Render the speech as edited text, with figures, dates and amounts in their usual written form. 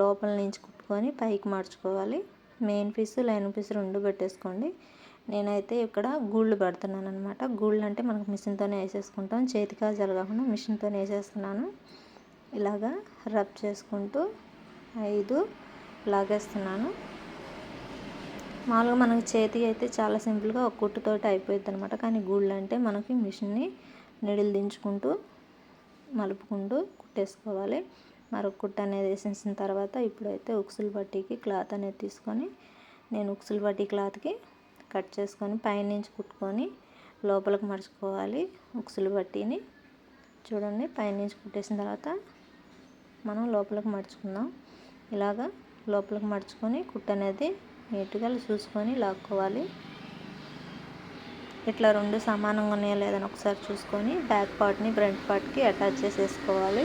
లోపల నుంచి కుట్టుకొని పైకి మార్చుకోవాలి. మెయిన్ పీస్ లైనింగ్ పీస్ రెండు పెట్టేసుకోండి. నేనైతే ఇక్కడ గూళ్ళు పెడుతున్నాను అనమాట. గూళ్ళు అంటే మనకు మిషన్తోనే వేసేసుకుంటాం, చేతి కాజాలు కాకుండా మిషన్తోనే వేసేస్తున్నాను. ఇలాగా రబ్ చేసుకుంటూ 5 లాగేస్తున్నాను. మామూలుగా మనకు చేతి అయితే చాలా సింపుల్గా ఒక కుట్టుతోటి అయిపోయింది అనమాట. కానీ గూళ్ళు అంటే మనకి మిషన్ని నీడిల్ దించుకుంటూ మలుపుకుంటూ కుట్టేసుకోవాలి. మరొక కుట్టు అనేది వేసేసిన తర్వాత ఇప్పుడైతే ఉక్సులు పట్టీకి క్లాత్ అనేది తీసుకొని నేను ఉక్సులు పట్టీ క్లాత్కి కట్ చేసుకొని పైనుంచి కుట్టుకొని లోపలికి మడుచుకోవాలి. ఉక్సులు పట్టీని చూడండి, పైనుంచి కుట్టేసిన తర్వాత మనం లోపలికి మడుచుకుందాం. ఇలాగా లోపలికి మడుచుకొని కుట్టు అనేది నీట్గా చూసుకొని లాక్కోవాలి. ఇట్లా రెండు సమానంగా ఉన్నాయా లేదని ఒకసారి చూసుకొని బ్యాక్ పార్ట్ని ఫ్రంట్ పార్ట్కి అటాచ్ చేసేసుకోవాలి.